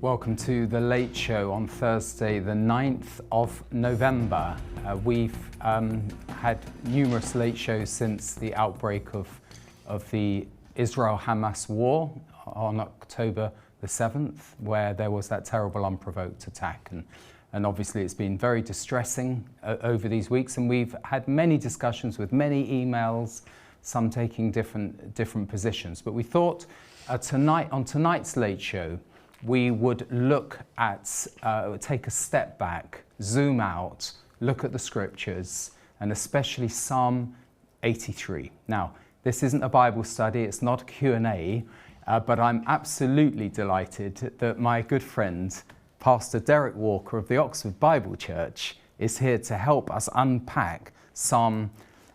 Welcome to The Late Show on Thursday, the 9th of November. We've had numerous late shows since the outbreak of the Israel-Hamas war on October the 7th, where there was that terrible unprovoked attack. And obviously it's been very distressing over these weeks, and we've had many discussions with many emails, some taking different positions. But we thought on tonight's Late Show, we would look at, take a step back, zoom out, look at the scriptures, and especially Psalm 83. Now, this isn't a Bible study, it's not a Q&A, but I'm absolutely delighted that my good friend, Pastor Derek Walker of the Oxford Bible Church, is here to help us unpack Psalm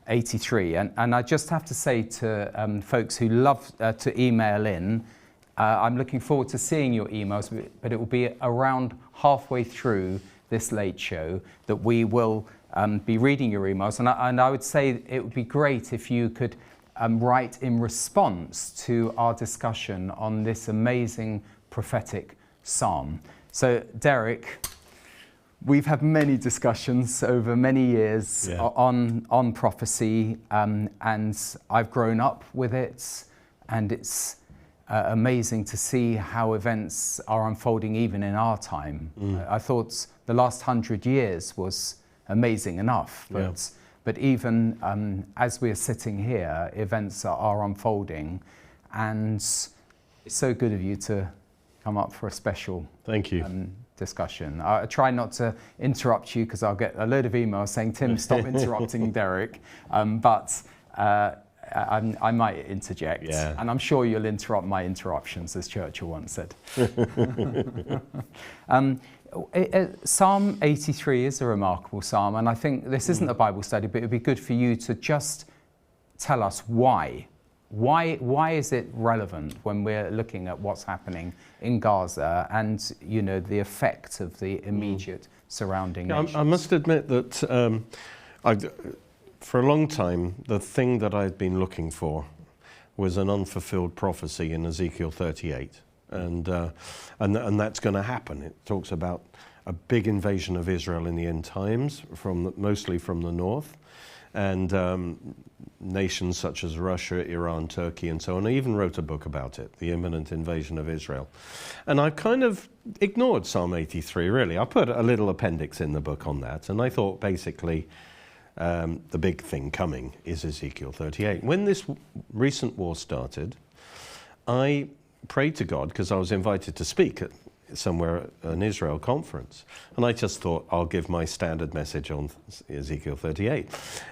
83. And I just have to say to folks who love to email in, I'm looking forward to seeing your emails, but it will be around halfway through this Late Show that we will be reading your emails. And I would say it would be great if you could write in response to our discussion on this amazing prophetic psalm. So, Derek, we've had many discussions over many years on prophecy, and I've grown up with it, and it's amazing to see how events are unfolding even in our time. I thought the last 100 years was amazing enough, but even as we're sitting here, events are unfolding, and it's so good of you to come up for a special discussion. I try not to interrupt you because I'll get a load of emails saying, Tim, stop interrupting Derek, but I might interject, and I'm sure you'll interrupt my interruptions, as Churchill once said. Psalm 83 is a remarkable psalm, and I think this isn't a Bible study, but it would be good for you to just tell us why. Why is it relevant when we're looking at what's happening in Gaza and, you know, the effect of the immediate surrounding nations? I must admit that for a long time, the thing that I'd been looking for was an unfulfilled prophecy in Ezekiel 38. And that's going to happen. It talks about a big invasion of Israel in the end times, mostly from the north, and nations such as Russia, Iran, Turkey, and so on. I even wrote a book about it, the imminent invasion of Israel. And I kind of ignored Psalm 83, really. I put a little appendix in the book on that, and I thought basically the big thing coming is Ezekiel 38. When this recent war started, I prayed to God because I was invited to speak at somewhere at an Israel conference, and I just thought I'll give my standard message on Ezekiel 38,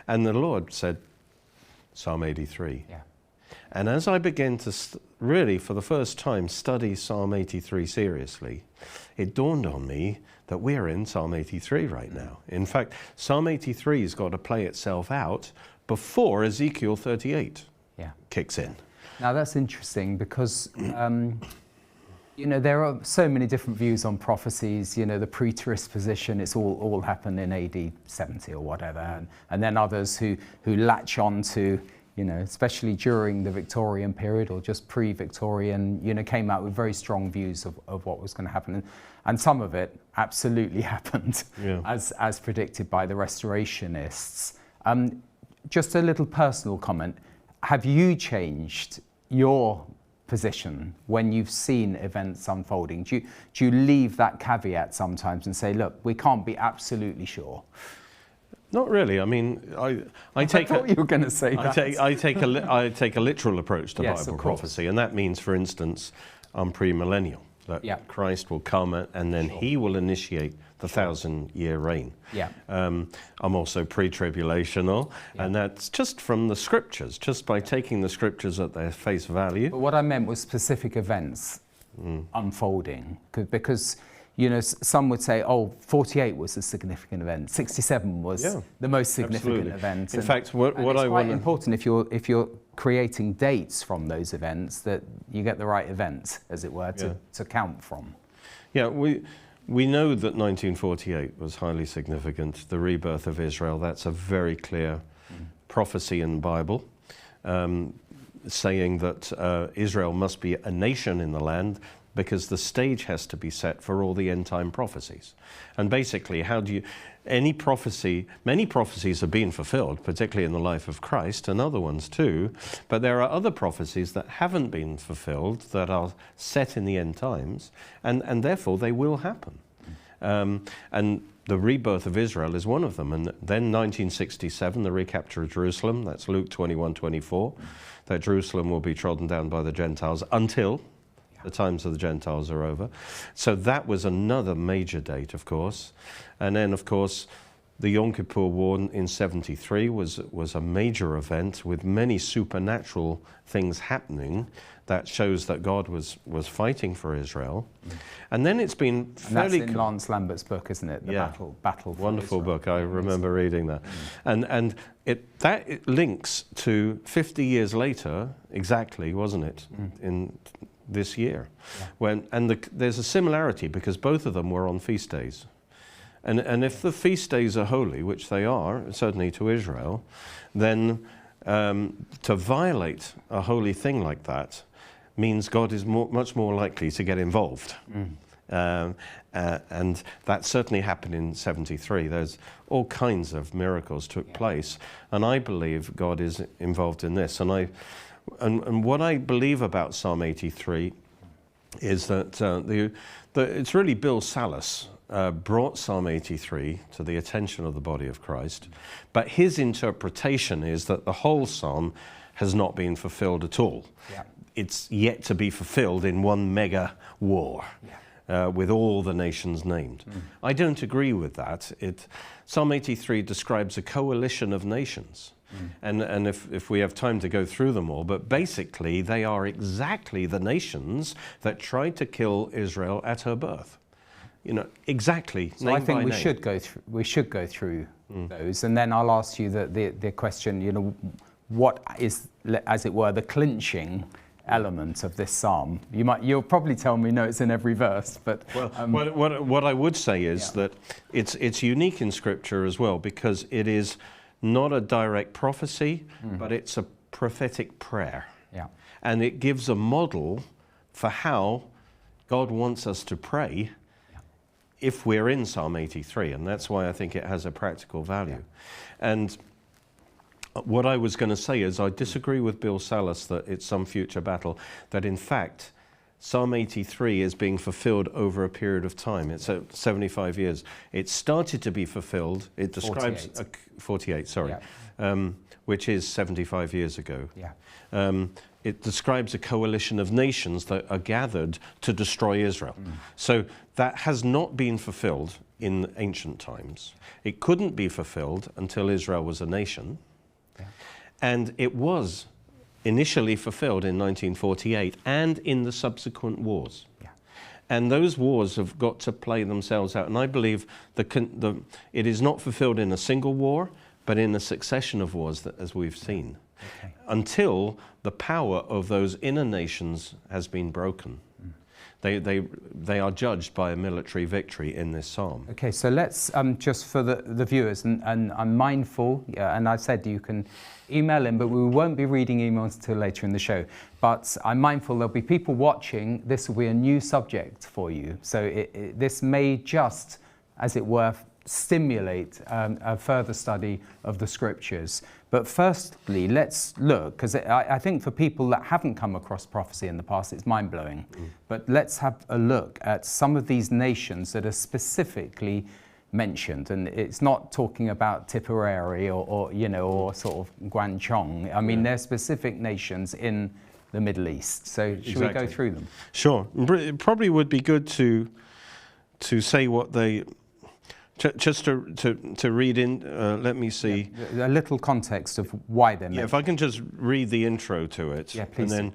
and the Lord said Psalm 83. And as I began to really for the first time study Psalm 83 seriously, it dawned on me that we're in Psalm 83 right now. In fact, Psalm 83 has got to play itself out before Ezekiel 38 kicks in. Now that's interesting because, you know, there are so many different views on prophecies. You know, the preterist position, it's all happened in AD 70 or whatever. And then others who latch on to, you know, especially during the Victorian period or just pre-Victorian, you know, came out with very strong views of what was going to happen. And some of it absolutely happened as predicted by the restorationists. Just a little personal comment. Have you changed your position when you've seen events unfolding? Do you leave that caveat sometimes and say, look, we can't be absolutely sure? Not really. I mean, I thought you were going to say that. I take a literal approach to Bible prophecy, and that means, for instance, I'm premillennial. That Christ will come and then he will initiate the 1,000-year reign. I'm also pre-tribulational, and that's just from the scriptures, just by taking the scriptures at their face value. But what I meant was specific events unfolding, because, you know, some would say, oh, 48 was a significant event, 67 was the most significant event. In fact, what I want... It's quite important if you're creating dates from those events that you get the right event, as it were, to count from. We know that 1948 was highly significant, the rebirth of Israel. That's a very clear prophecy in the Bible, saying that Israel must be a nation in the land. because the stage has to be set for all the end time prophecies. And basically, many prophecies have been fulfilled, particularly in the life of Christ, and other ones too, but there are other prophecies that haven't been fulfilled that are set in the end times, and therefore they will happen. And the rebirth of Israel is one of them. And then 1967, the recapture of Jerusalem, that's Luke 21:24, that Jerusalem will be trodden down by the Gentiles until the times of the Gentiles are over. So that was another major date, of course. And then, of course, the Yom Kippur War in 73 was a major event with many supernatural things happening that shows that God was fighting for Israel. And then it's been fairly... And that's in Lance Lambert's book, isn't it? The Battle for Wonderful Israel. book. I remember reading that. And it links to 50 years later, exactly, wasn't it? In this year. There's a similarity because both of them were on feast days. And if the feast days are holy, which they are, certainly to Israel, then to violate a holy thing like that means God is much more likely to get involved. And that certainly happened in 73. There's all kinds of miracles took place. And I believe God is involved in this. And what I believe about Psalm 83 is that it's really Bill Salus brought Psalm 83 to the attention of the body of Christ, but his interpretation is that the whole psalm has not been fulfilled at all. It's yet to be fulfilled in one mega war with all the nations named. I don't agree with that. Psalm 83 describes a coalition of nations. And if we have time to go through them all, but basically they are exactly the nations that tried to kill Israel at her birth. Exactly. So I think we should go through those, and then I'll ask you the question. What is, as it were, the clinching element of this psalm? You'll probably tell me no, it's in every verse, but what I would say is that it's unique in Scripture as well because it is not a direct prophecy, but it's a prophetic prayer. And it gives a model for how God wants us to pray if we're in Psalm 83, and that's why I think it has a practical value. And what I was going to say is I disagree with Bill Salus that it's some future battle, that in fact Psalm 83 is being fulfilled over a period of time. It's 75 years. It started to be fulfilled. It describes 48, sorry, which is 75 years ago. It describes a coalition of nations that are gathered to destroy Israel. So that has not been fulfilled in ancient times. It couldn't be fulfilled until Israel was a nation. And it was initially fulfilled in 1948 and in the subsequent wars. And those wars have got to play themselves out. And I believe it is not fulfilled in a single war, but in a succession of wars, as we've seen, until the power of those inner nations has been broken. They are judged by a military victory in this psalm. Okay, so let's, just for the viewers, and I'm mindful, and I said you can email in, but we won't be reading emails until later in the show. But I'm mindful there'll be people watching. This will be a new subject for you. So this may just, as it were, stimulate a further study of the Scriptures. But firstly, let's look, because I think for people that haven't come across prophecy in the past, it's mind-blowing. But let's have a look at some of these nations that are specifically mentioned. And it's not talking about Tipperary or sort of Guangchong. I mean, they're specific nations in the Middle East. So should we go through them? Sure. It probably would be good to say what they... Just to read in, let me see. A little context of why they're mentioned. If I can just read the intro to it. Please. And then,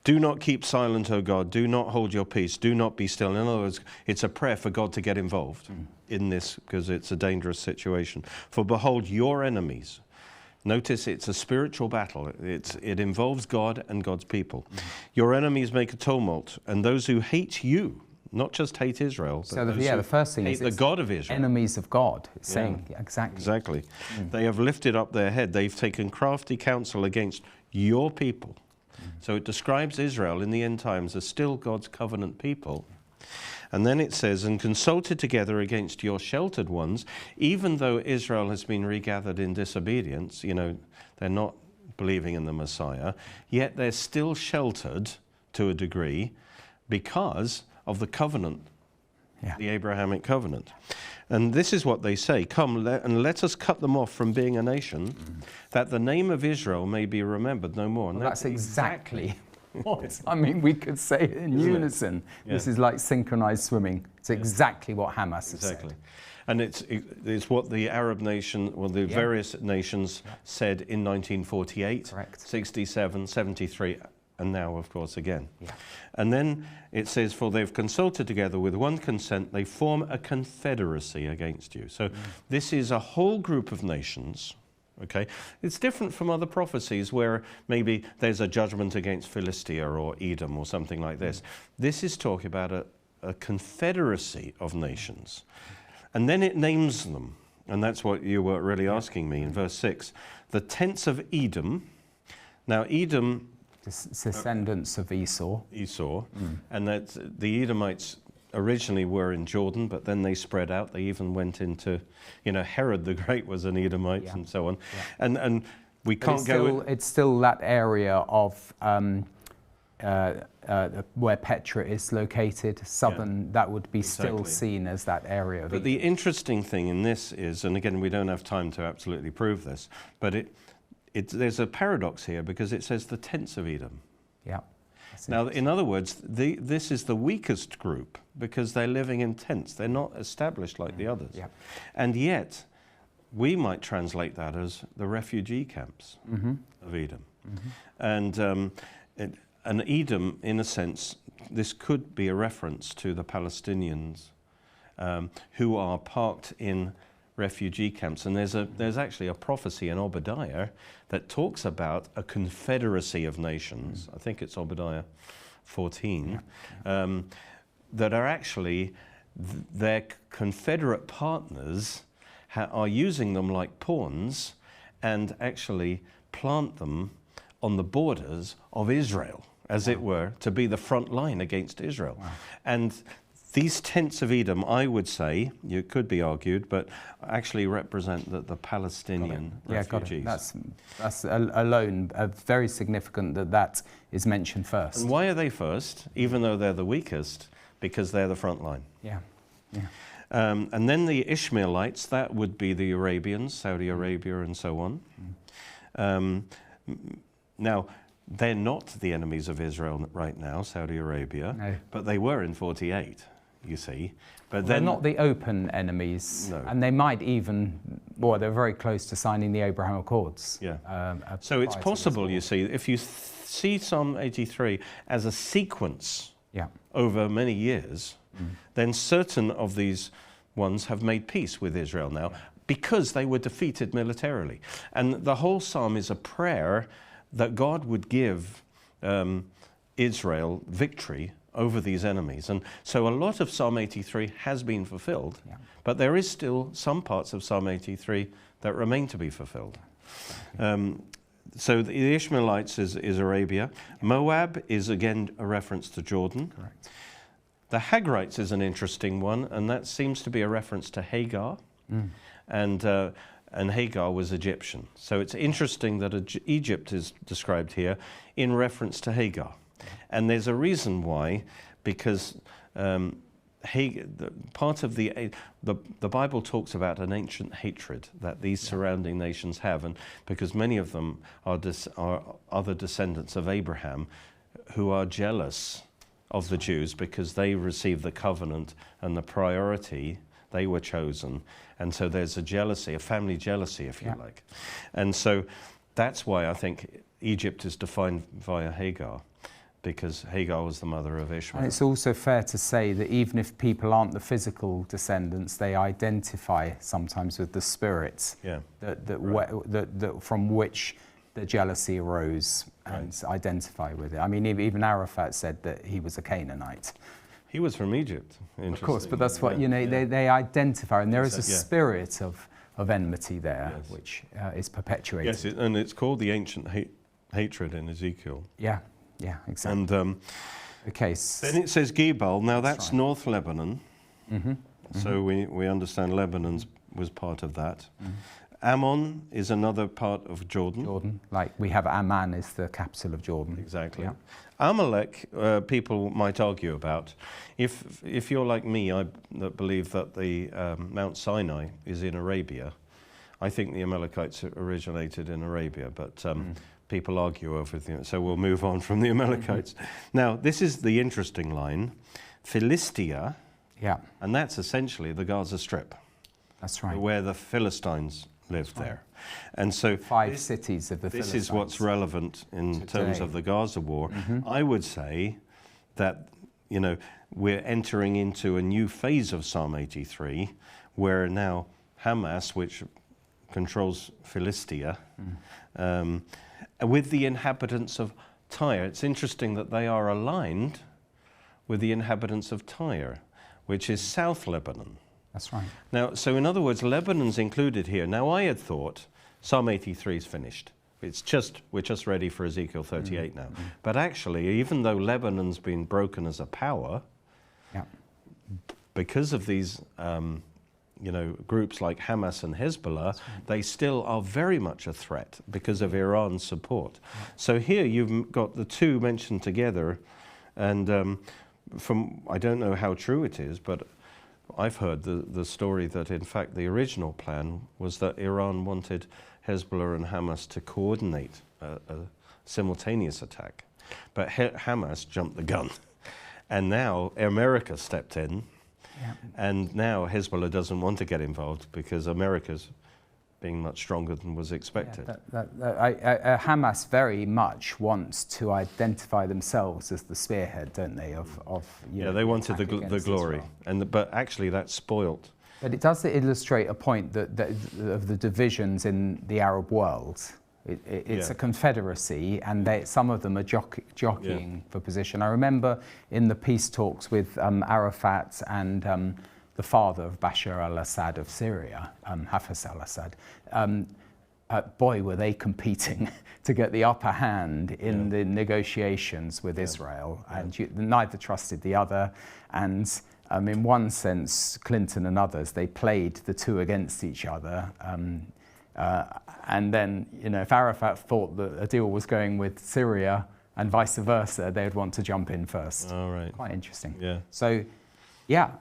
do not keep silent, O God. Do not hold your peace. Do not be still. In other words, it's a prayer for God to get involved in this because it's a dangerous situation. For behold, your enemies. Notice it's a spiritual battle. It involves God and God's people. Your enemies make a tumult, and those who hate you, not just hate Israel, but so the first thing hate is the God of Israel. Enemies of God. It's saying exactly. They have lifted up their head. They've taken crafty counsel against your people. So it describes Israel in the end times as still God's covenant people. And then it says, and consulted together against your sheltered ones, even though Israel has been regathered in disobedience, they're not believing in the Messiah, yet they're still sheltered to a degree because of the covenant, the Abrahamic covenant. And this is what they say, come and let us cut them off from being a nation, that the name of Israel may be remembered no more. And well, that's exactly what, I mean, we could say it in unison. This is like synchronized swimming. It's exactly what Hamas has said. And it's what the Arab nation, well, the various nations said in 1948, 67, 73, and now, of course, again. And then it says, for they've consulted together with one consent, they form a confederacy against you. So this is a whole group of nations. Okay, it's different from other prophecies where maybe there's a judgment against Philistia or Edom or something like this. This is talking about a confederacy of nations. And then it names them. And that's what you were really asking me in verse 6. The tents of Edom. Now, Edom... descendants of Esau. And that the Edomites originally were in Jordan, but then they spread out. They even went into, Herod the Great was an Edomite and so on. And we can't go... It's still that area of where Petra is located, southern, that would be still seen as that area of But the interesting thing in this is, and again, we don't have time to absolutely prove this, but there's a paradox here because it says the tents of Edom. Now, in other words, this is the weakest group because they're living in tents. They're not established like the others. And yet, we might translate that as the refugee camps of Edom. And Edom, in a sense, this could be a reference to the Palestinians who are parked in refugee camps. And there's actually a prophecy in Obadiah that talks about a confederacy of nations. I think it's Obadiah 14, that are actually their confederate partners are using them like pawns and actually plant them on the borders of Israel, as it were, to be the front line against Israel. And these tents of Edom, I would say, it could be argued, but actually represent the Palestinian refugees. That's alone very significant that is mentioned first. And why are they first, even though they're the weakest? Because they're the front line. And then the Ishmaelites, that would be the Arabians, Saudi Arabia and so on. Now, they're not the enemies of Israel right now, Saudi Arabia, but they were in 48. You see, but they're not the open enemies, and they might even, they're very close to signing the Abraham Accords. So it's possible, you see, if you see Psalm 83 as a sequence over many years, then certain of these ones have made peace with Israel now because they were defeated militarily. And the whole psalm is a prayer that God would give Israel victory over these enemies. And so a lot of Psalm 83 has been fulfilled, but there is still some parts of Psalm 83 that remain to be fulfilled. So the Ishmaelites is Arabia. Moab is again a reference to Jordan. The Hagrites is an interesting one, and that seems to be a reference to Hagar. And Hagar was Egyptian. So it's interesting that Egypt is described here in reference to Hagar. And there's a reason why, because part of the Bible talks about an ancient hatred that these surrounding nations have, and because many of them are other descendants of Abraham who are jealous of the Jews because they received the covenant and the priority, they were chosen. And so there's a jealousy, a family jealousy, if you like. And so that's why I think Egypt is defined via Hagar, because Hagar was the mother of Ishmael. And it's also fair to say that even if people aren't the physical descendants, they identify sometimes with the spirits that from which the jealousy arose and identify with it. I mean, even Arafat said that he was a Canaanite. He was from Egypt. Of course, but that's what, they identify, and there is a spirit of enmity there, which is perpetuated. Yes, and it's called the ancient hatred in Ezekiel. Yeah, exactly. And okay. then it says Gebal. Now that's right. North Lebanon. Mm-hmm. So we understand Lebanon was part of that. Mm-hmm. Ammon is another part of Jordan. Jordan, like we have Amman is the capital of Jordan. Exactly. Yeah. Amalek, people might argue about. If you're like me, that believe that the Mount Sinai is in Arabia. I think the Amalekites originated in Arabia, but people argue over it. So we'll move on from the Amalekites. Now, this is the interesting line, Philistia, and that's essentially the Gaza Strip. That's right. Where the Philistines lived there. And so 5 cities of the Philistines. This is what's relevant in terms of the Gaza war. I would say that, we're entering into a new phase of Psalm 83, where now Hamas, which controls Philistia, with the inhabitants of Tyre. It's interesting that they are aligned with the inhabitants of Tyre, which is South Lebanon. That's right. Now, so in other words, Lebanon's included here. Now, I had thought Psalm 83 is finished. We're just ready for Ezekiel 38 now. But actually, even though Lebanon's been broken as a power, because of these, groups like Hamas and Hezbollah, they still are very much a threat because of Iran's support. So here you've got the two mentioned together, and I don't know how true it is, but I've heard the story that in fact the original plan was that Iran wanted Hezbollah and Hamas to coordinate a simultaneous attack. But Hamas jumped the gun. And now America stepped in. And now Hezbollah doesn't want to get involved because America's being much stronger than was expected. Hamas very much wants to identify themselves as the spearhead, don't they? They wanted the glory, but actually that's spoilt. But it does illustrate a point that of the divisions in the Arab world. It's a confederacy, and some of them are jockeying for position. I remember in the peace talks with Arafat and the father of Bashar al-Assad of Syria, Hafez al-Assad, boy, were they competing to get the upper hand in the negotiations with Israel, and neither trusted the other. And in one sense, Clinton and others, they played the two against each other. And then, if Arafat thought that a deal was going with Syria and vice versa, they would want to jump in first. All right. Quite interesting. Yeah.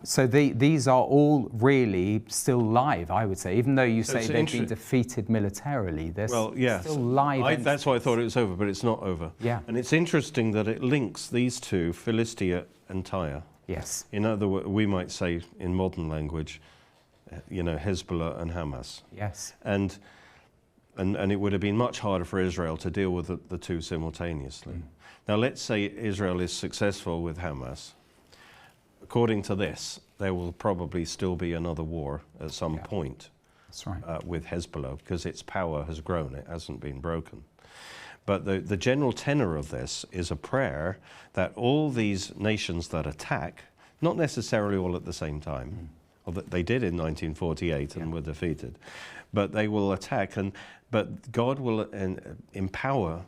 So these are all really still live, I would say. Even though you say they've been defeated militarily, they're still live. That's why I thought it was over, but it's not over. Yeah. And it's interesting that it links these two, Philistia and Tyre. Yes. In other words, we might say in modern language, Hezbollah and Hamas. Yes. And it would have been much harder for Israel to deal with the two simultaneously. Now, let's say Israel is successful with Hamas. According to this, there will probably still be another war at some point. That's right. With Hezbollah, because its power has grown, it hasn't been broken. But the general tenor of this is a prayer that all these nations that attack, not necessarily all at the same time, or that they did in 1948 and were defeated, but they will attack, but God will empower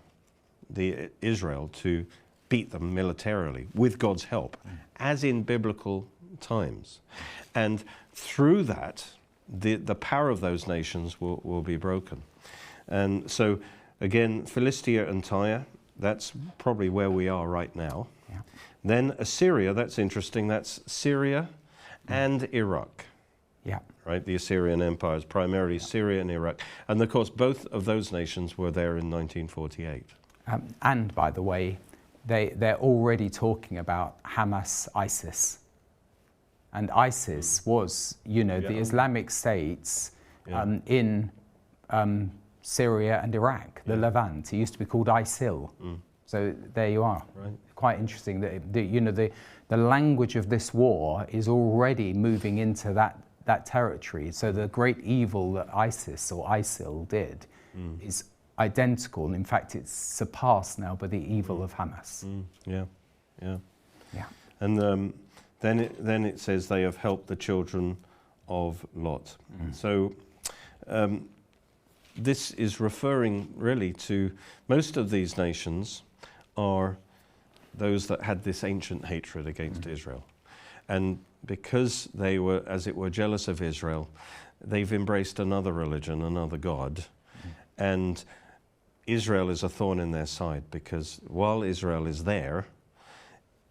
Israel to beat them militarily with God's help, as in biblical times. And through that, the power of those nations will be broken. And so, again, Philistia and Tyre, that's probably where we are right now. Yeah. Then Assyria, that's interesting, that's Syria and Iraq. Yeah. Right, the Assyrian Empire is primarily Syria and Iraq. And of course, both of those nations were there in 1948. And by the way, they're already talking about Hamas, ISIS. And ISIS was, the Islamic states in Syria and Iraq, the Levant. It used to be called ISIL. So there you are. Right. Quite interesting that the language of this war is already moving into that territory. So the great evil that ISIS or ISIL did is identical. In fact, it's surpassed now by the evil of Hamas. Yeah. Yeah. And then it says they have helped the children of Lot. So this is referring really to most of these nations are those that had this ancient hatred against Israel. And because they were, as it were, jealous of Israel, they've embraced another religion, another God. And Israel is a thorn in their side, because while Israel is there,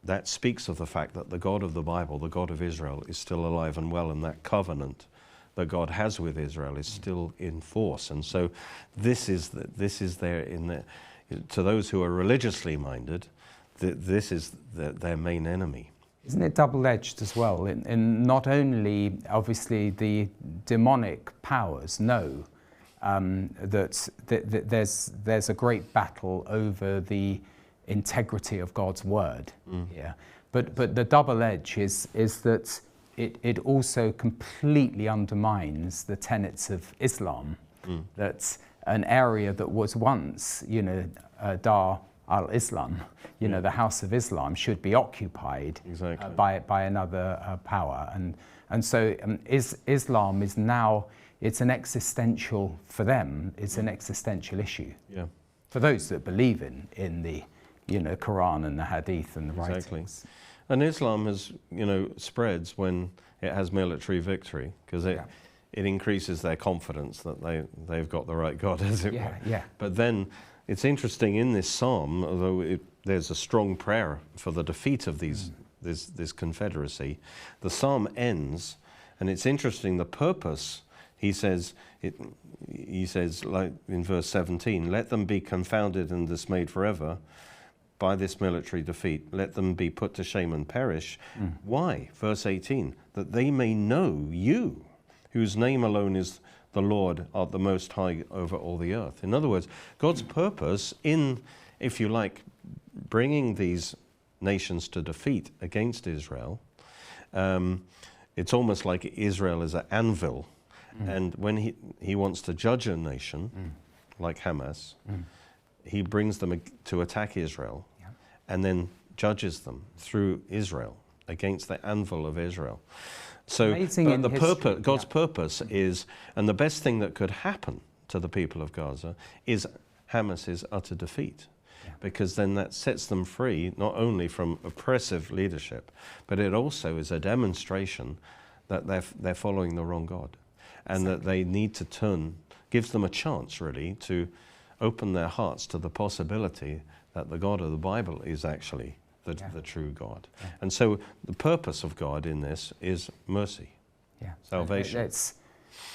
that speaks of the fact that the God of the Bible, the God of Israel, is still alive and well, and that covenant that God has with Israel is still in force. And so this is there in the, to those who are religiously minded, this is their main enemy. Isn't it double-edged as well? In not only, obviously, the demonic powers know that there's a great battle over the integrity of God's word here, but the double edge is that it also completely undermines the tenets of Islam. That's an area that was once, Dar al-Islam, the House of Islam, should be occupied by another power, and so Islam is now, it's an existential, for them, it's an existential issue. Yeah. For those that believe in the Quran and the Hadith and the writings. And Islam has, spreads when it has military victory, because it increases their confidence that they've got the right God, as it were. Yeah. But then it's interesting in this psalm, although there's a strong prayer for the defeat of this confederacy, the psalm ends, and it's interesting, the purpose, he says, like in verse 17, let them be confounded and dismayed forever by this military defeat. Let them be put to shame and perish. Why? Verse 18, that they may know you, whose name alone is the Lord, art the Most High over all the earth. In other words, God's purpose in, if you like, bringing these nations to defeat against Israel, it's almost like Israel is an anvil. And when he wants to judge a nation, like Hamas, he brings them to attack Israel, and then judges them through Israel against the anvil of Israel. So God's purpose is, and the best thing that could happen to the people of Gaza is Hamas's utter defeat, because then that sets them free not only from oppressive leadership, but it also is a demonstration that they're following the wrong God, and that they need to turn, gives them a chance really to open their hearts to the possibility that the God of the Bible is actually the true God. And so the purpose of God in this is mercy, salvation. It's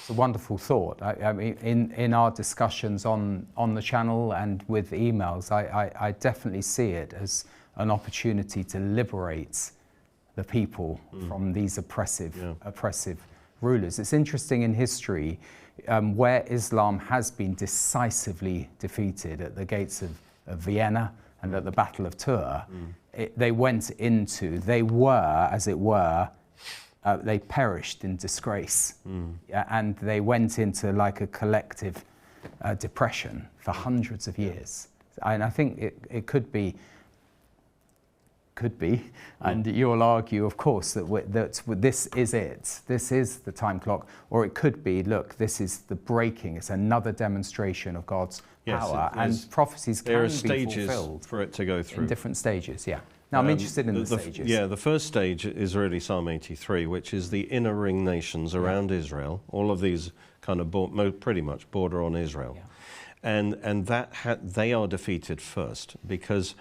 a wonderful thought. I mean, in our discussions on the channel and with emails, I definitely see it as an opportunity to liberate the people from these oppressive rulers. It's interesting in history where Islam has been decisively defeated at the gates of Vienna and at the Battle of Tours. They were, as it were, they perished in disgrace. And they went into like a collective depression for hundreds of years. And I think it could be, and you'll argue, of course, that this is it. This is the time clock. Or it could be, look, this is the breaking. It's another demonstration of God's power. And prophecies can be fulfilled for it to go through. In different stages, Now, I'm interested in the stages. The first stage is really Psalm 83, which is the inner ring nations around Israel. All of these kind of pretty much border on Israel. And they are defeated first, because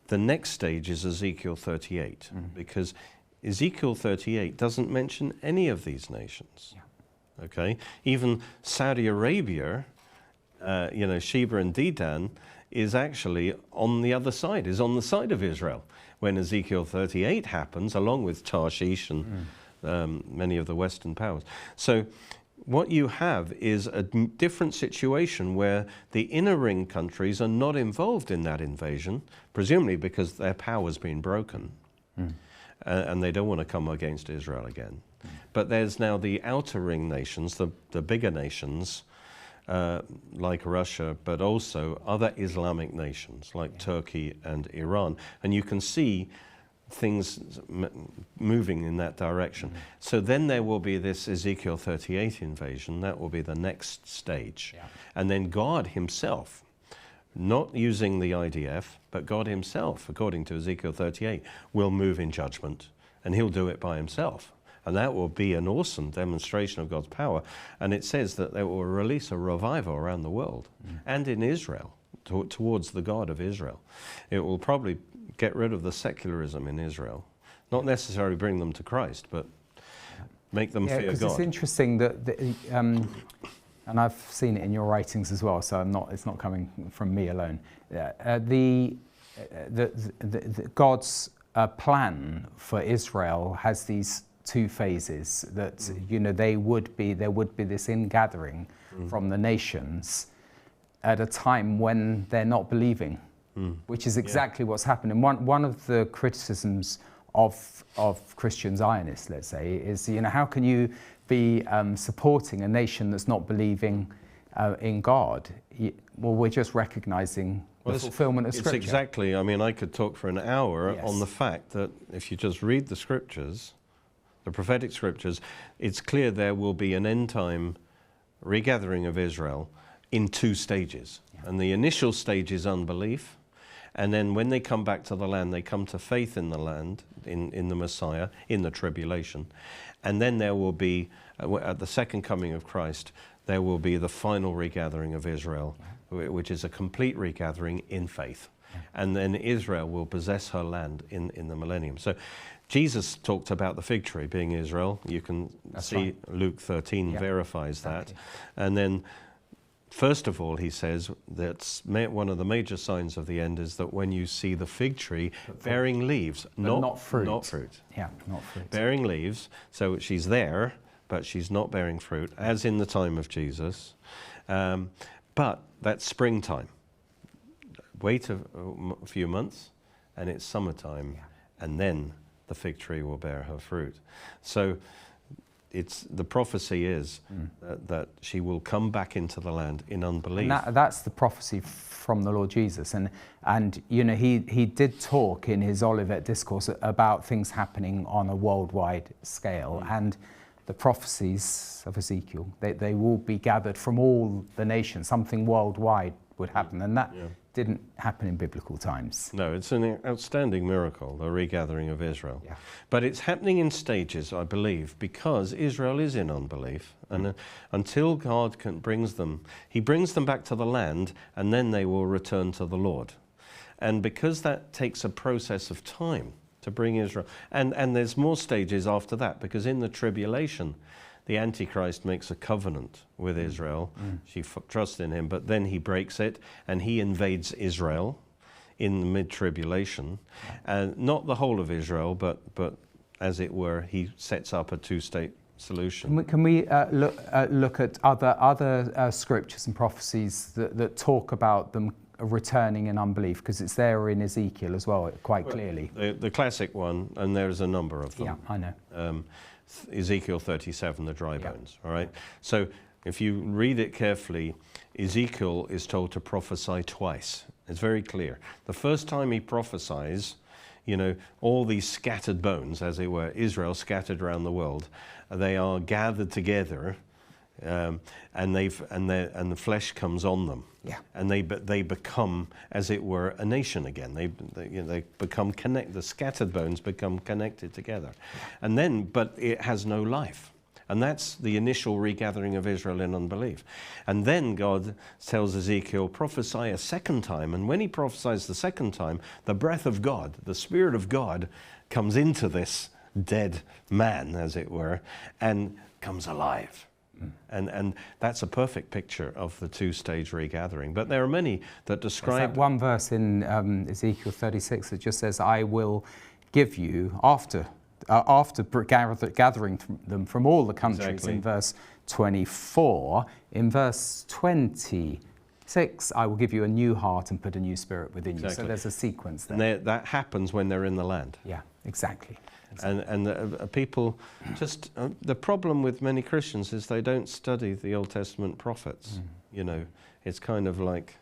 the next stage is Ezekiel 38, because Ezekiel 38 doesn't mention any of these nations. Okay, even Saudi Arabia, Sheba and Dedan, is actually on the other side, is on the side of Israel when Ezekiel 38 happens, along with Tarshish and many of the Western powers. So what you have is a different situation where the inner ring countries are not involved in that invasion, presumably because their power's been broken, and they don't want to come against Israel again. But there's now the outer ring nations, the bigger nations, like Russia, but also other Islamic nations like Turkey and Iran. And you can see things moving in that direction. So then there will be this Ezekiel 38 invasion. That will be the next stage. Yeah. And then God himself, not using the IDF, but God himself, according to Ezekiel 38, will move in judgment, and he'll do it by himself. And that will be an awesome demonstration of God's power. And it says that they will release a revival around the world and in Israel, towards the God of Israel. It will probably get rid of the secularism in Israel. Not necessarily bring them to Christ, but make them fear God. It's interesting that, and I've seen it in your writings as well, so it's not coming from me alone. God's plan for Israel has these two phases that there would be this ingathering from the nations at a time when they're not believing, which is exactly what's happening. One of the criticisms of Christian Zionists, let's say, is how can you be supporting a nation that's not believing in God? Well, we're just recognizing the fulfillment of Scripture. It's exactly. I mean, I could talk for an hour on the fact that if you just read the Scriptures, the prophetic Scriptures, it's clear there will be an end-time regathering of Israel in two stages. Yeah. And the initial stage is unbelief, and then when they come back to the land, they come to faith in the land, in the Messiah, in the tribulation. And then there will be, at the second coming of Christ, there will be the final regathering of Israel, which is a complete regathering in faith. Yeah. And then Israel will possess her land in the millennium. So Jesus talked about the fig tree being Israel. You can see Luke 13 verifies that. And then, first of all, he says that one of the major signs of the end is that when you see the fig tree bearing leaves, not fruit. Not fruit. Yeah, not fruit. Bearing leaves, so she's there, but she's not bearing fruit, as in the time of Jesus. But that's springtime. Wait a few months, and it's summertime, and then the fig tree will bear her fruit. So the prophecy is that she will come back into the land in unbelief. And that's the prophecy from the Lord Jesus. And he did talk in his Olivet Discourse about things happening on a worldwide scale. And the prophecies of Ezekiel, they will be gathered from all the nations. Something worldwide would happen. And that didn't happen in biblical times. No, it's an outstanding miracle, the regathering of Israel. Yeah. But it's happening in stages, I believe, because Israel is in unbelief. And until God brings them back to the land, and then they will return to the Lord. And because that takes a process of time to bring Israel, and there's more stages after that, because in the tribulation, the Antichrist makes a covenant with Israel. She trusts in him, but then he breaks it and he invades Israel in the mid-tribulation. And not the whole of Israel, but as it were, he sets up a two-state solution. Can we look at other scriptures and prophecies that talk about them returning in unbelief? Because it's there in Ezekiel as well, quite clearly. The classic one, and there's a number of them. Yeah, I know. Ezekiel 37, the dry bones, all right? So if you read it carefully, Ezekiel is told to prophesy twice. It's very clear. The first time he prophesies, all these scattered bones, as it were, Israel scattered around the world, they are gathered together, and the flesh comes on them. Yeah. And they become, as it were, a nation again. They become connected. The scattered bones become connected together, and then, but it has no life. And that's the initial regathering of Israel in unbelief. And then God tells Ezekiel, prophesy a second time. And when he prophesies the second time, the breath of God, the Spirit of God, comes into this dead man, as it were, and comes alive. And that's a perfect picture of the two-stage regathering. But there are many that describe... That one verse in Ezekiel 36 that just says, I will give you, after gathering them from all the countries, in verse 24. In verse 26, I will give you a new heart and put a new spirit within you. So there's a sequence there. And that happens when they're in the land. Yeah, exactly. And people just, the problem with many Christians is they don't study the Old Testament prophets. It's kind of like,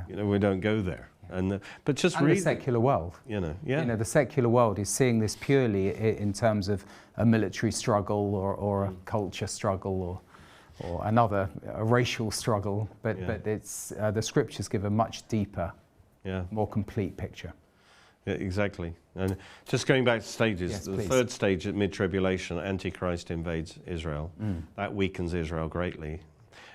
we don't go there. And but just and read the secular world. The secular world is seeing this purely in terms of a military struggle or a culture struggle or another a racial struggle. But it's the scriptures give a much deeper, more complete picture. Yeah, exactly. And just going back to stages, the third stage at mid-tribulation, Antichrist invades Israel. That weakens Israel greatly.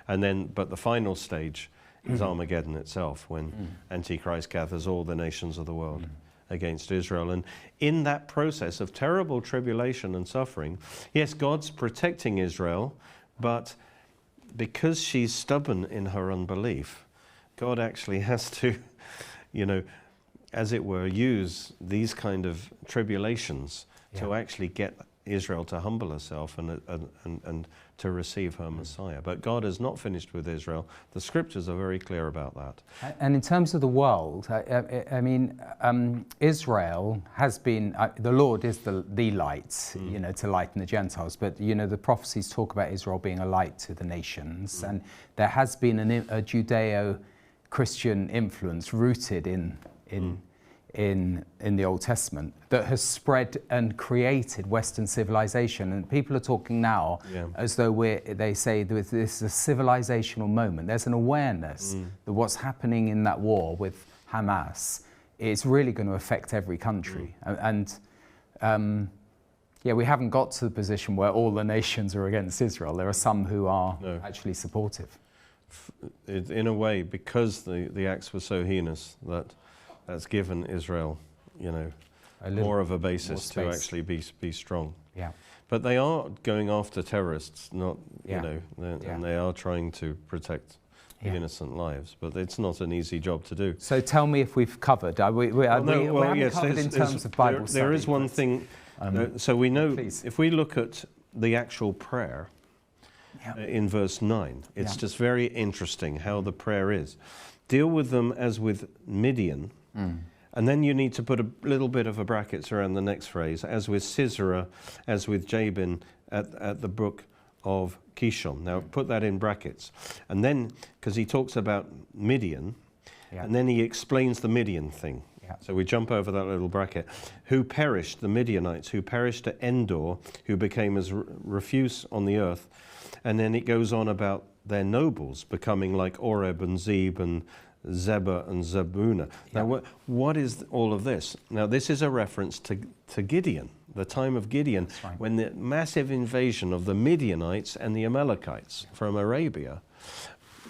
And then, but the final stage is Armageddon itself, when Antichrist gathers all the nations of the world against Israel. And in that process of terrible tribulation and suffering, yes, God's protecting Israel, but because she's stubborn in her unbelief, God actually has to, as it were, use these kind of tribulations to actually get Israel to humble herself and to receive her Messiah. But God is not finished with Israel. The scriptures are very clear about that. And in terms of the world, Israel has been, the Lord is the light, to lighten the Gentiles. But, the prophecies talk about Israel being a light to the nations. And there has been a Judeo-Christian influence rooted in the Old Testament that has spread and created Western civilization. And people are talking now as though they say this is a civilizational moment. There's an awareness that what's happening in that war with Hamas is really going to affect every country. We haven't got to the position where all the nations are against Israel. There are some who are actually supportive. In a way, because the acts were so heinous, that's given Israel, more of a basis to actually be strong. Yeah. But they are going after terrorists, not, and they are trying to protect innocent lives. But it's not an easy job to do. So tell me if we've covered. We haven't covered in terms of Bible study. There is one thing. So we know, if we look at the actual prayer in verse 9, it's just very interesting how the prayer is. Deal with them as with Midian. And then you need to put a little bit of a brackets around the next phrase, as with Sisera, as with Jabin at the brook of Kishon. Now put that in brackets. And then, because he talks about Midian, and then he explains the Midian thing. So we jump over that little bracket. Who perished, the Midianites, who perished at Endor, who became as refuse on the earth. And then it goes on about their nobles becoming like Oreb and Zeb and Zebah and Zebuna. Now, what is all of this? Now, this is a reference to Gideon, the time of Gideon, when the massive invasion of the Midianites and the Amalekites from Arabia,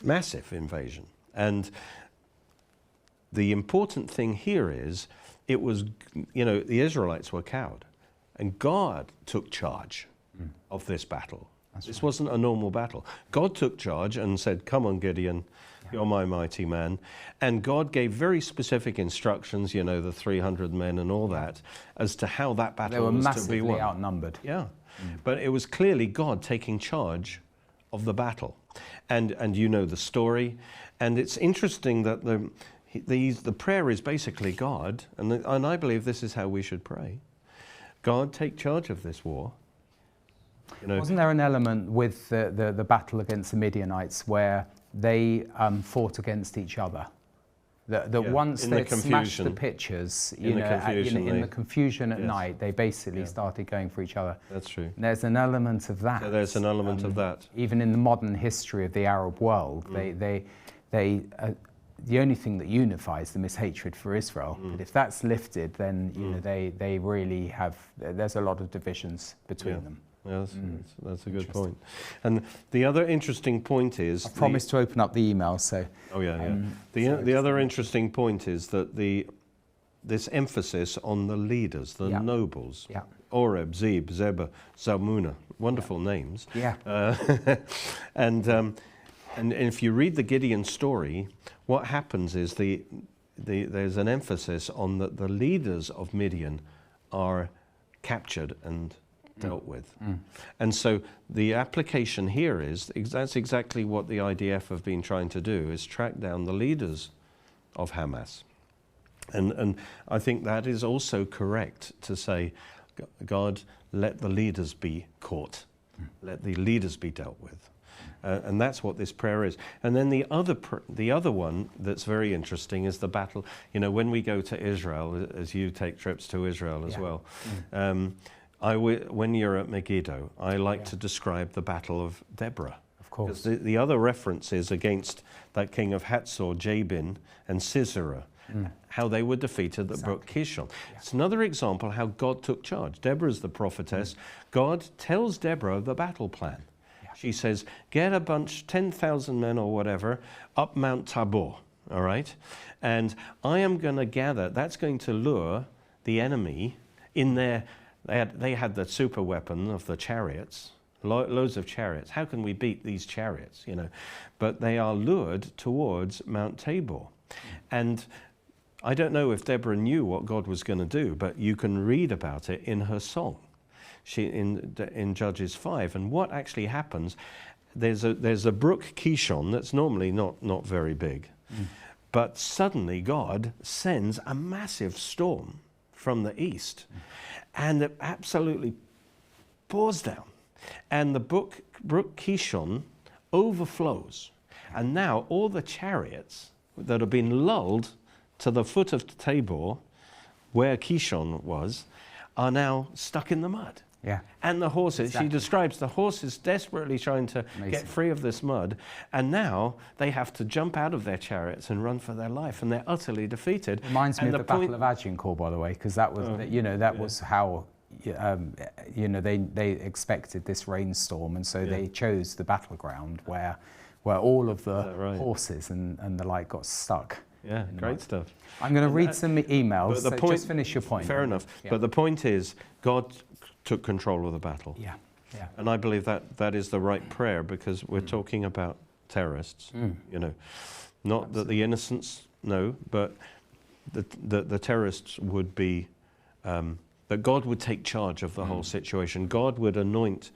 massive invasion. And the important thing here is, it was, the Israelites were cowed, and God took charge of this battle. This wasn't a normal battle. God took charge and said, come on, Gideon, you're my mighty man. And God gave very specific instructions, the 300 men and all that, as to how that battle was to be won. They were massively outnumbered. Yeah. But it was clearly God taking charge of the battle. And the story. And it's interesting that the prayer is basically God, and I believe this is how we should pray. God, take charge of this war. Wasn't there an element with the battle against the Midianites where they fought against each other? That once they'd smashed the pitchers, in the confusion at night, they basically started going for each other. That's true. And there's an element of that. Yeah, there's an element of that. Even in the modern history of the Arab world, the only thing that unifies them is hatred for Israel. But if that's lifted, then they really have. There's a lot of divisions between them. Yeah, that's a good point. And the other interesting point is... I promised to open up the email, so... Oh, yeah. The other interesting point is that this emphasis on the leaders, the nobles, Oreb, Zeb, Zebah, Zalmunna, wonderful names. Yeah. And if you read the Gideon story, what happens is there's an emphasis on that the leaders of Midian are captured and dealt with. And so the application here is, that's exactly what the IDF have been trying to do, is track down the leaders of Hamas. And I think that is also correct to say, God, let the leaders be caught. Let the leaders be dealt with. And that's what this prayer is. And then the other one that's very interesting is the battle. You know, when we go to Israel, as you take trips to Israel as well, when you're at Megiddo, I like to describe the Battle of Deborah. Of course. Because the other reference is against that king of Hatzor, Jabin, and Sisera, how they were defeated at Brook Kishon. Yeah. It's another example how God took charge. Deborah's the prophetess. God tells Deborah the battle plan. Yeah. She says, get a bunch, 10,000 men or whatever, up Mount Tabor, all right? And I am going to gather, that's going to lure the enemy in their, they had the super weapon of the chariots, loads of chariots. How can we beat these chariots, you know? But they are lured towards Mount Tabor. And I don't know if Deborah knew what God was going to do, but you can read about it in her song, in Judges 5. And what actually happens, there's a brook Kishon that's normally not very big, but suddenly God sends a massive storm from the east, and it absolutely pours down. And the brook Kishon overflows. And now all the chariots that have been lulled to the foot of Tabor, where Kishon was, are now stuck in the mud. Yeah. And the horses, she describes the horses desperately trying to get free of this mud, and now they have to jump out of their chariots and run for their life, and they're utterly defeated. Reminds me of the Battle of Agincourt, by the way, because that was, was how, they expected this rainstorm, and so they chose the battleground where all of the horses and the like got stuck. Yeah, great stuff. I'm going to read some emails, so just finish your point. Fair enough. Yeah. But the point is, God took control of the battle. Yeah, yeah. And I believe that is the right prayer, because we're talking about terrorists, you know. Not that the innocents, no, but the terrorists would be, that God would take charge of the whole situation. God would anoint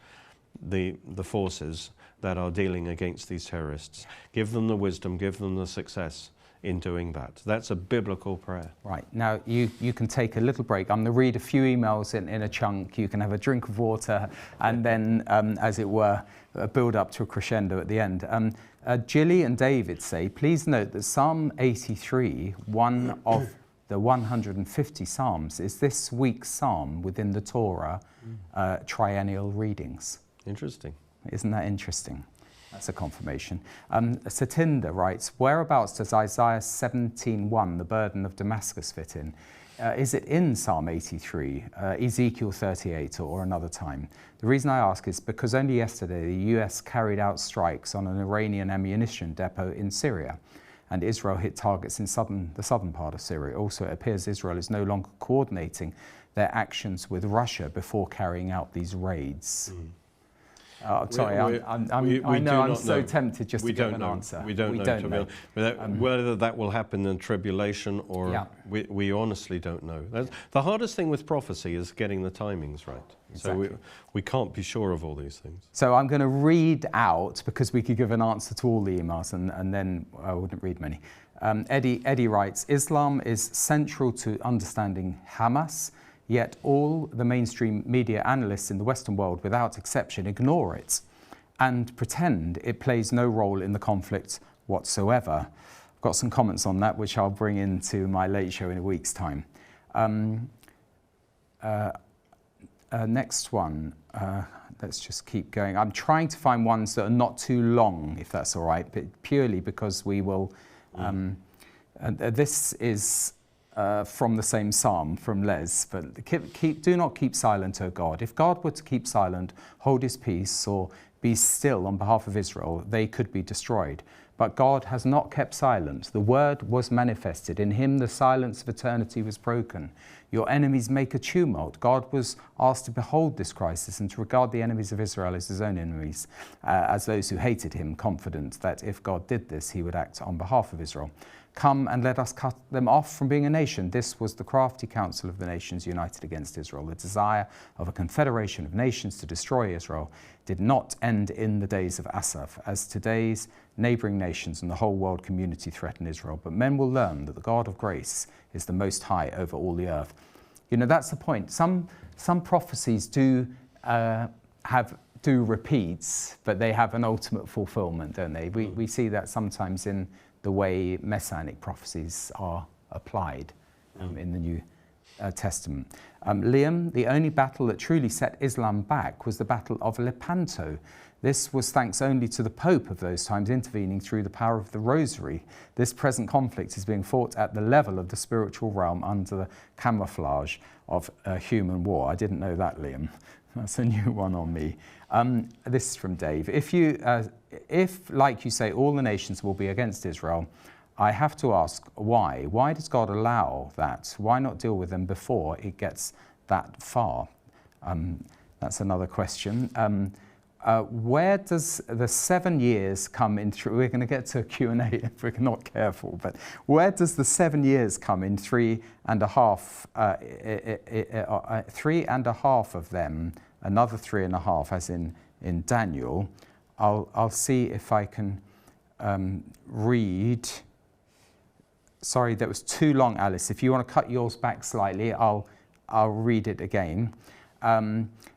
the forces that are dealing against these terrorists. Give them the wisdom, give them the success in doing that. That's a biblical prayer. Right. Now, you can take a little break. I'm going to read a few emails in a chunk. You can have a drink of water and then, as it were, build up to a crescendo at the end. Gilly and David say, please note that Psalm 83, one of the 150 Psalms, is this week's Psalm within the Torah triennial readings. Interesting. Isn't that interesting? That's a confirmation. Satinda writes, whereabouts does Isaiah 17:1, the burden of Damascus, fit in? Is it in Psalm 83, Ezekiel 38, or another time? The reason I ask is because only yesterday the US carried out strikes on an Iranian ammunition depot in Syria, and Israel hit targets in the southern part of Syria. Also, it appears Israel is no longer coordinating their actions with Russia before carrying out these raids. Sorry, I'm so tempted just to give an answer. We don't know. Whether that will happen in tribulation or we honestly don't know. The hardest thing with prophecy is getting the timings right. Exactly. So we can't be sure of all these things. So I'm going to read out, because we could give an answer to all the emails and then I wouldn't read many. Eddie writes, Islam is central to understanding Hamas, yet all the mainstream media analysts in the Western world, without exception, ignore it and pretend it plays no role in the conflict whatsoever. I've got some comments on that, which I'll bring into my late show in a week's time. Next one, let's just keep going. I'm trying to find ones that are not too long, if that's all right, but purely because we will... this is... from the same psalm, from Les, but do not keep silent, O God. If God were to keep silent, hold his peace, or be still on behalf of Israel, they could be destroyed. But God has not kept silent. The word was manifested. In him the silence of eternity was broken. Your enemies make a tumult. God was asked to behold this crisis and to regard the enemies of Israel as his own enemies, as those who hated him, confident that if God did this, he would act on behalf of Israel. Come and let us cut them off from being a nation. This was the crafty counsel of the nations united against Israel. The desire of a confederation of nations to destroy Israel did not end in the days of Asaph, as today's neighboring nations and the whole world community threaten Israel. But men will learn that the God of grace is the most high over all the earth. You know, that's the point. Some prophecies do have do repeats, but they have an ultimate fulfillment, don't they? We see that sometimes in the way messianic prophecies are applied in the New Testament. Liam, the only battle that truly set Islam back was the Battle of Lepanto. This was thanks only to the Pope of those times intervening through the power of the Rosary. This present conflict is being fought at the level of the spiritual realm under the camouflage of human war. I didn't know that, Liam. That's a new one on me. This is from Dave. If, like you say, all the nations will be against Israel, I have to ask why. Why does God allow that? Why not deal with them before it gets that far? That's another question. Where does the 7 years come in through? We're going to get to a Q&A if we're not careful, but where does the 7 years come in 3.5? 3.5 of them, another 3.5, as in Daniel. I'll see if I can read. Sorry, that was too long, Alice. If you want to cut yours back slightly, I'll read it again.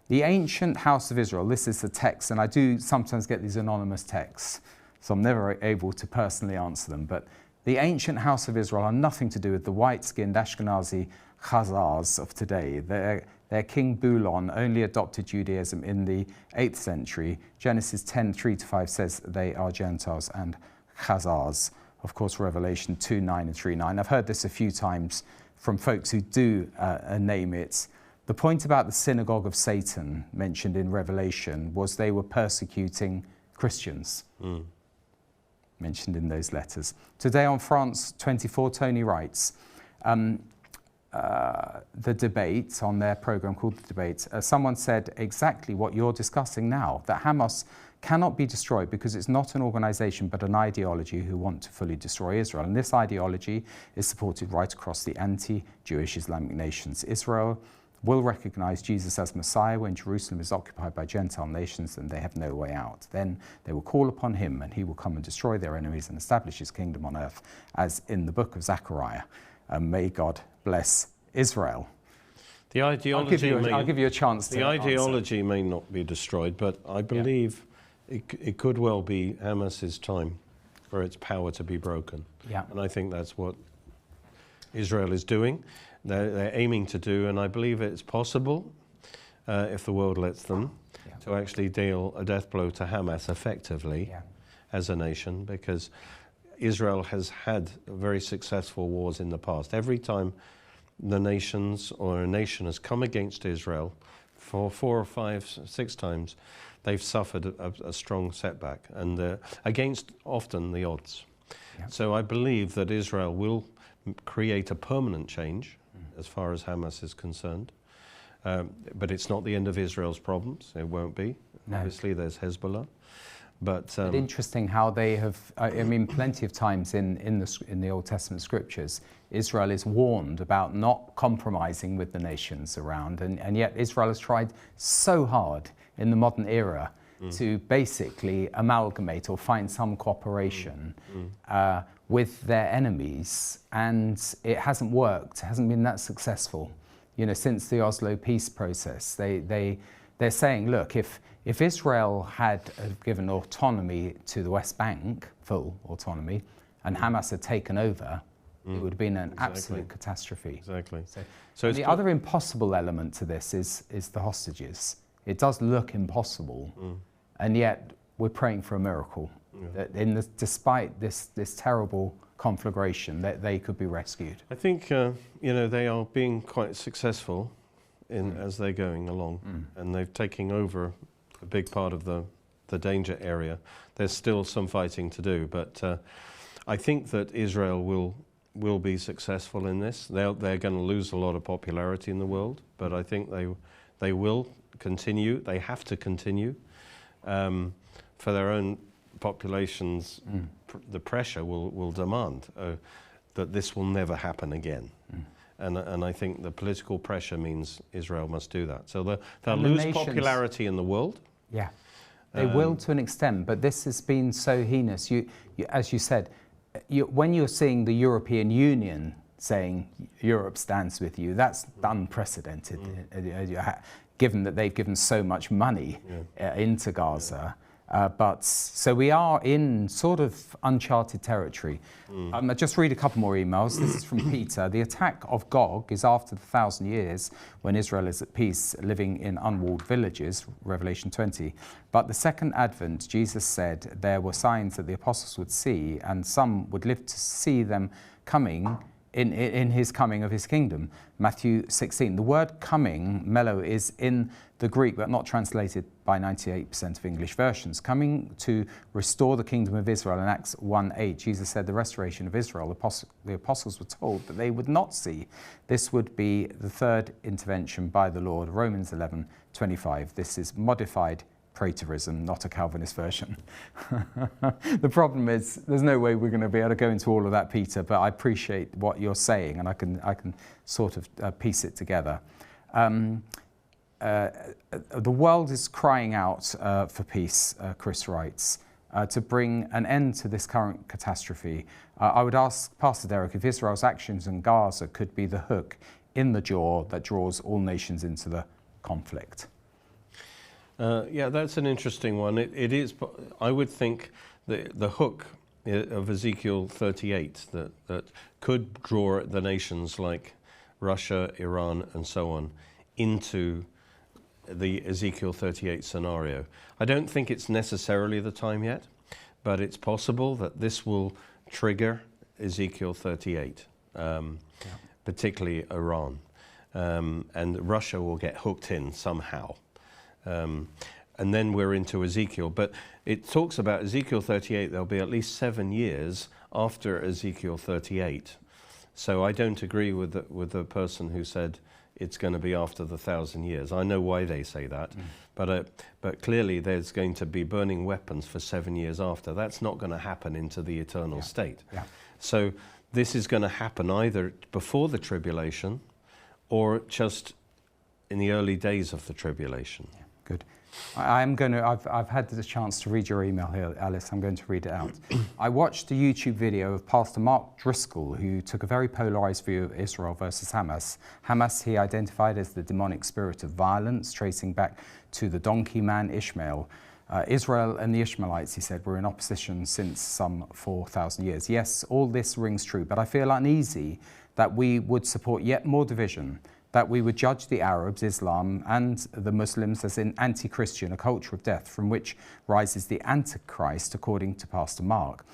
The ancient house of Israel, this is the text, and I do sometimes get these anonymous texts, so I'm never able to personally answer them, but the ancient house of Israel are nothing to do with the white-skinned Ashkenazi Khazars of today. Their king Bulon only adopted Judaism in the 8th century. Genesis 10:3-5 says they are Gentiles and Khazars. Of course, Revelation 2:9 and 3:9. I've heard this a few times from folks who do name it. The point about the synagogue of Satan mentioned in Revelation was they were persecuting Christians, mentioned in those letters. Today on France 24, Tony writes, the debate on their program called The Debate, someone said exactly what you're discussing now, that Hamas cannot be destroyed because it's not an organization but an ideology who want to fully destroy Israel. And this ideology is supported right across the anti-Jewish Islamic nations. Israel will recognize Jesus as Messiah when Jerusalem is occupied by Gentile nations and they have no way out. Then they will call upon him and he will come and destroy their enemies and establish his kingdom on earth, as in the book of Zechariah. May God bless Israel. The ideology I'll give you a chance to The ideology answer. may not be destroyed, but I believe it could well be Hamas's time for its power to be broken. Yeah. And I think that's what Israel is doing. They're aiming to do, and I believe it's possible, if the world lets them, to actually deal a death blow to Hamas effectively as a nation, because Israel has had very successful wars in the past. Every time the nations or a nation has come against Israel, for 4 or 5, 6 times, they've suffered a strong setback, and against often the odds. Yeah. So I believe that Israel will create a permanent change as far as Hamas is concerned. But it's not the end of Israel's problems. It won't be. No. Obviously, there's Hezbollah. But interesting how they have, I mean, plenty of times in the Old Testament scriptures, Israel is warned about not compromising with the nations around, and yet Israel has tried so hard in the modern era to basically amalgamate or find some cooperation with their enemies, and it hasn't worked, hasn't been that successful. You know, since the Oslo peace process, they're saying, look, if Israel had given autonomy to the West Bank, full autonomy, and Hamas had taken over, it would have been an absolute catastrophe. Exactly. So the other impossible element to this is the hostages. It does look impossible, and yet we're praying for a miracle. That despite this terrible conflagration, that they could be rescued. I think they are being quite successful as they're going along, and they've taken over a big part of the danger area. There's still some fighting to do, but I think that Israel will be successful in this. They're going to lose a lot of popularity in the world, but I think they will continue. They have to continue for their own populations. The pressure will demand that this will never happen again. And I think the political pressure means Israel must do that. So they'll lose popularity in the world. Yeah, they will to an extent, but this has been so heinous. You as you said, when you're seeing the European Union saying Europe stands with you. That's unprecedented, given that they've given so much money into Gaza. But so we are in sort of uncharted territory. I'll just read a couple more emails. This is from Peter. The attack of Gog is after the 1,000 years when Israel is at peace, living in unwalled villages, Revelation 20. But the second advent, Jesus said there were signs that the apostles would see, and some would live to see them coming in his coming of his kingdom. Matthew 16. The word coming, melo, is in the Greek, but not translated by 98% of English versions. Coming to restore the kingdom of Israel. In Acts 1:8, Jesus said the restoration of Israel, the apostles were told that they would not see. This would be the third intervention by the Lord. Romans 11:25. This is modified preterism, not a Calvinist version. The problem is there's no way we're going to be able to go into all of that, Peter, but I appreciate what you're saying, and I can sort of piece it together. The world is crying out for peace, Chris writes, to bring an end to this current catastrophe. I would ask Pastor Derek if Israel's actions in Gaza could be the hook in the jaw that draws all nations into the conflict. Yeah, that's an interesting one. It is. I would think the hook of Ezekiel 38 that could draw the nations like Russia, Iran, and so on into the Ezekiel 38 scenario. I don't think it's necessarily the time yet, but it's possible that this will trigger Ezekiel 38, particularly Iran, and Russia will get hooked in somehow. And then we're into Ezekiel. But it talks about Ezekiel 38, there'll be at least 7 years after Ezekiel 38. So I don't agree with the person who said it's going to be after the 1,000 years. I know why they say that, but clearly there's going to be burning weapons for 7 years after. That's not going to happen into the eternal state. Yeah. So this is going to happen either before the tribulation or just in the early days of the tribulation. Yeah. Good. I've had the chance to read your email here, Alice. I'm going to read it out. I watched a YouTube video of Pastor Mark Driscoll, who took a very polarized view of Israel versus Hamas. Hamas he identified as the demonic spirit of violence, tracing back to the donkey man Ishmael. Israel and the Ishmaelites, he said, were in opposition since some 4,000 years. Yes, all this rings true, but I feel uneasy that we would support yet more division, that we would judge the Arabs, Islam, and the Muslims as an anti-Christian, a culture of death from which rises the Antichrist, according to Pastor Mark.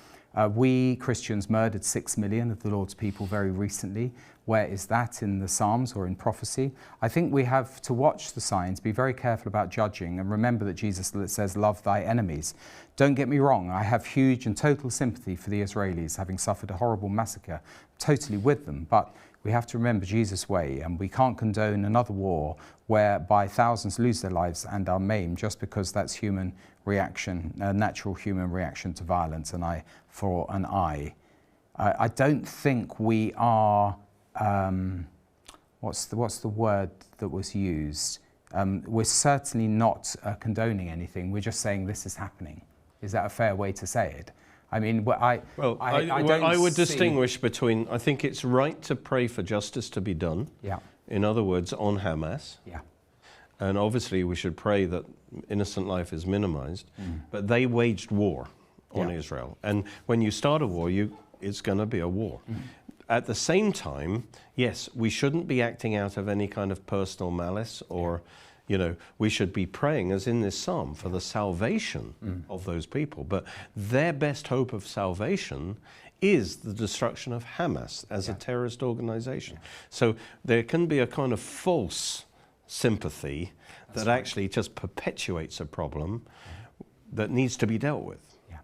We Christians murdered 6 million of the Lord's people very recently. Where is that in the Psalms or in prophecy? I think we have to watch the signs, be very careful about judging, and remember that Jesus says, love thy enemies. Don't get me wrong, I have huge and total sympathy for the Israelis, having suffered a horrible massacre, totally with them, but we have to remember Jesus' way, and we can't condone another war whereby thousands lose their lives and are maimed just because that's human reaction, a natural human reaction to violence, an eye for an eye. I don't think we are, what's the word that was used? We're certainly not condoning anything, we're just saying this is happening. Is that a fair way to say it? I mean, I would distinguish between, I think it's right to pray for justice to be done. Yeah. In other words, on Hamas. Yeah. And obviously we should pray that innocent life is minimized. But they waged war on Israel. And when you start a war, it's going to be a war. At the same time, yes, we shouldn't be acting out of any kind of personal malice or... You know, we should be praying, as in this psalm, for the salvation of those people. But their best hope of salvation is the destruction of Hamas as a terrorist organization. So there can be a kind of false sympathy that actually just perpetuates a problem that needs to be dealt with. Yeah.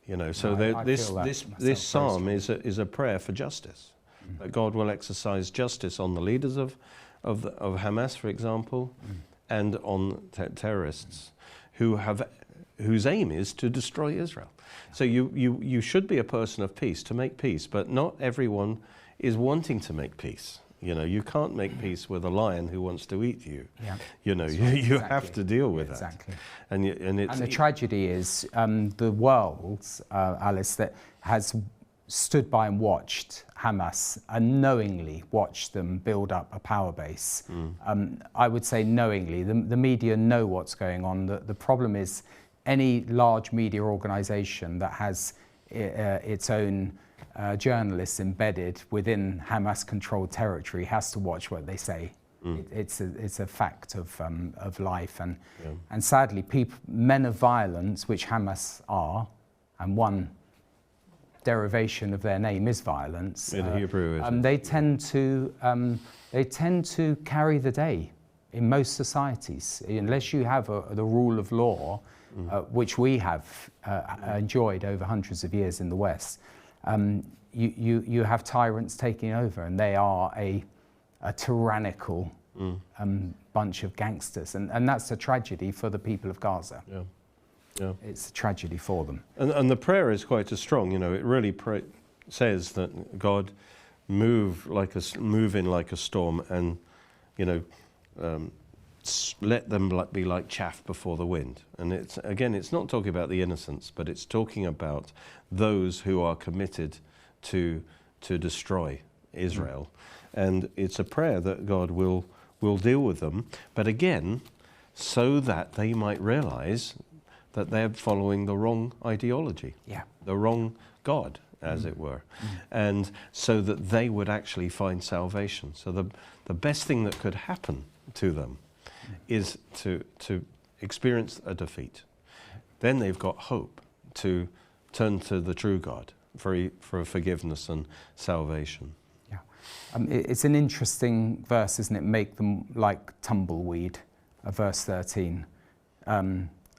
You know, so this psalm is a prayer for justice. That God will exercise justice on the leaders of Hamas, for example, and on terrorists whose aim is to destroy Israel. So you should be a person of peace to make peace, but not everyone is wanting to make peace. You know, you can't make peace with a lion who wants to eat you. Yeah. You know, you have to deal with that. Exactly. And the tragedy is the world, Alice, that has stood by and watched Hamas and knowingly watch them build up a power base. I would say knowingly. The media know what's going on. The problem is any large media organization that has its own journalists embedded within Hamas-controlled territory has to watch what they say. It's a fact of life, and sadly, men of violence, which Hamas are, and one derivation of their name is violence. In Hebrew, they tend to carry the day in most societies, unless you have the rule of law, which we have enjoyed over hundreds of years in the West. You have tyrants taking over, and they are a tyrannical bunch of gangsters, and that's a tragedy for the people of Gaza. Yeah. It's a tragedy for them. And the prayer is quite strong. You know, it really says that God move in like a storm, and you know, let them be like chaff before the wind. And it's not talking about the innocents, but it's talking about those who are committed to destroy Israel. And it's a prayer that God will deal with them, but again, so that they might realize that they're following the wrong ideology, the wrong God, as it were, and so that they would actually find salvation. So the best thing that could happen to them is to experience a defeat. Then they've got hope to turn to the true God for forgiveness and salvation. It's an interesting verse, isn't it? Make them like tumbleweed, verse 13,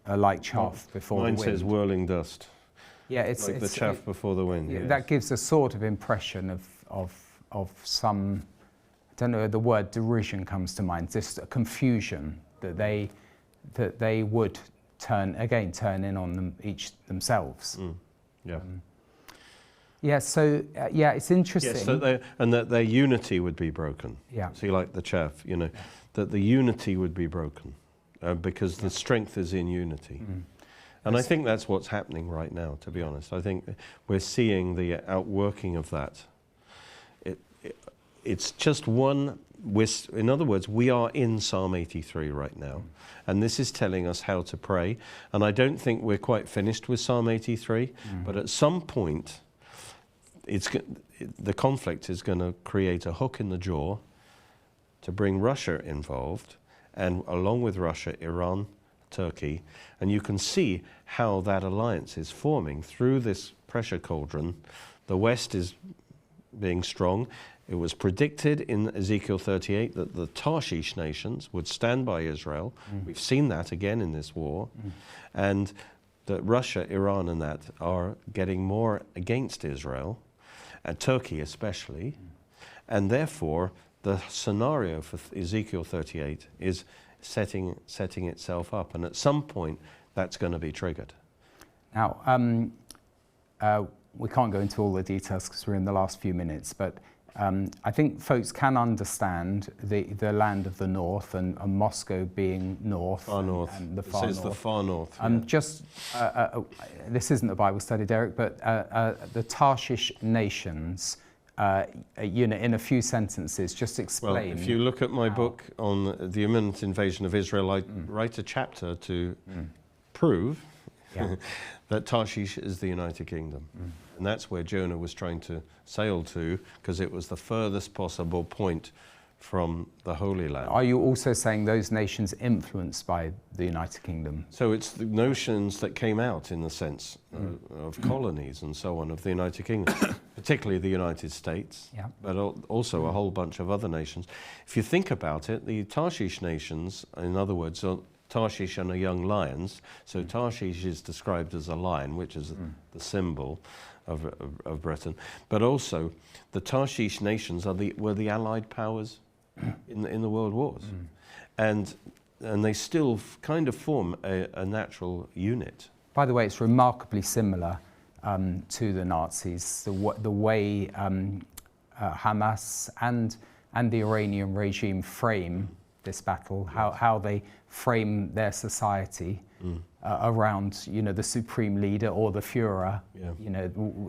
like chaff before the wind. Mine says whirling dust. Yeah, it's like the chaff before the wind. Yes. That gives a sort of impression of some, I don't know, the word derision comes to mind. Just a confusion that they would turn in on them themselves. So it's interesting. Yes, that their unity would be broken. See, like the chaff, you know, that the unity would be broken because the strength is in unity. And I think that's what's happening right now, to be honest. I think we're seeing the outworking of that. It's just one, in other words, we are in Psalm 83 right now. And this is telling us how to pray. And I don't think we're quite finished with Psalm 83, but at some point, the conflict is going to create a hook in the jaw to bring Russia involved, and along with Russia, Iran, Turkey, and you can see how that alliance is forming through this pressure cauldron. The West is being strong. It was predicted in Ezekiel 38 that the Tarshish nations would stand by Israel. We've seen that again in this war. And that Russia, Iran and that are getting more against Israel, and Turkey especially, and therefore the scenario for Ezekiel 38 is setting itself up, and at some point that's going to be triggered. Now, we can't go into all the details because we're in the last few minutes, but I think folks can understand the land of the north and Moscow being north. Far north. And the far north. This is the far north. This isn't a Bible study, Derek, but the Tarshish nations, in a few sentences, just explain. Well, if you look at my book on the imminent invasion of Israel, I write a chapter to prove that Tarshish is the United Kingdom. And that's where Jonah was trying to sail to, because it was the furthest possible point from the Holy Land. Are you also saying those nations influenced by the United Kingdom? So it's the notions that came out in the sense of colonies and so on of the United Kingdom, particularly the United States, but also a whole bunch of other nations. If you think about it, the Tarshish nations, in other words, Tarshish and a young lions. So Tarshish is described as a lion, which is the symbol of Britain. But also, the Tarshish nations were the Allied powers in the world wars, and they still kind of form a natural unit. By the way, it's remarkably similar to the Nazis. The way Hamas and the Iranian regime frame this battle, how they frame their society around, the supreme leader or the Führer.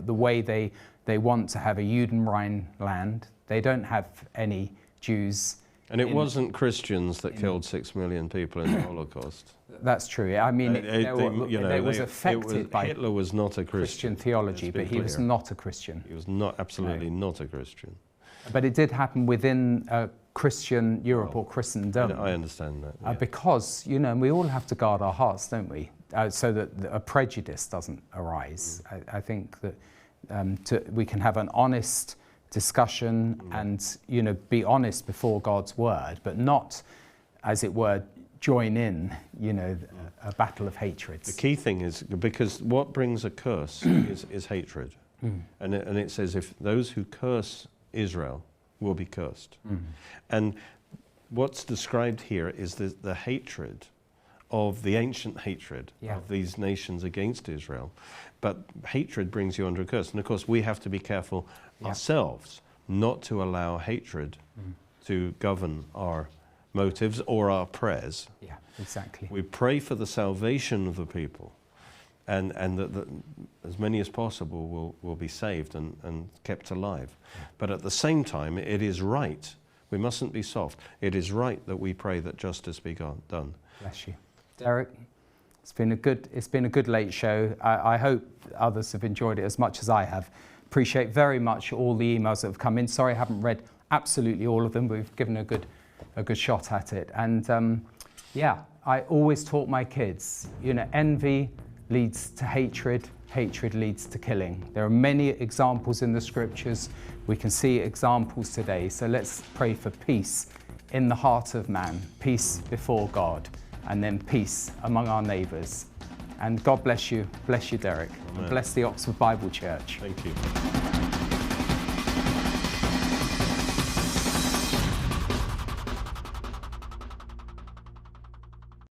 The way they They want to have a Judenrein land. They don't have any Jews. And it wasn't Christians that killed 6 million people in the Holocaust. That's true. I mean, it was affected by Hitler was not a Christian theology, but he was not a Christian. He was absolutely not a Christian. But it did happen within Christian Europe or Christendom. I understand that. Yeah. Because, we all have to guard our hearts, don't we? So that a prejudice doesn't arise. I think that we can have an honest discussion and, be honest before God's word, but not, as it were, join in, a battle of hatred. The key thing is, because what brings a curse is hatred. And it says, if those who curse Israel will be cursed. And what's described here is the hatred of the ancient hatred of these nations against Israel. But hatred brings you under a curse. And of course, we have to be careful ourselves not to allow hatred to govern our motives or our prayers. Yeah, exactly. We pray for the salvation of the people, and that as many as possible will be saved and kept alive. But at the same time, it is right. We mustn't be soft. It is right that we pray that justice be done. Bless you. Derek, it's been a good late show. I hope others have enjoyed it as much as I have. Appreciate very much all the emails that have come in. Sorry I haven't read absolutely all of them, but we've given a good shot at it. And I always taught my kids, envy leads to hatred, hatred leads to killing. There are many examples in the scriptures. We can see examples today. So let's pray for peace in the heart of man, peace before God, and then peace among our neighbours. And God bless you, Derek. Amen. And bless the Oxford Bible Church. Thank you.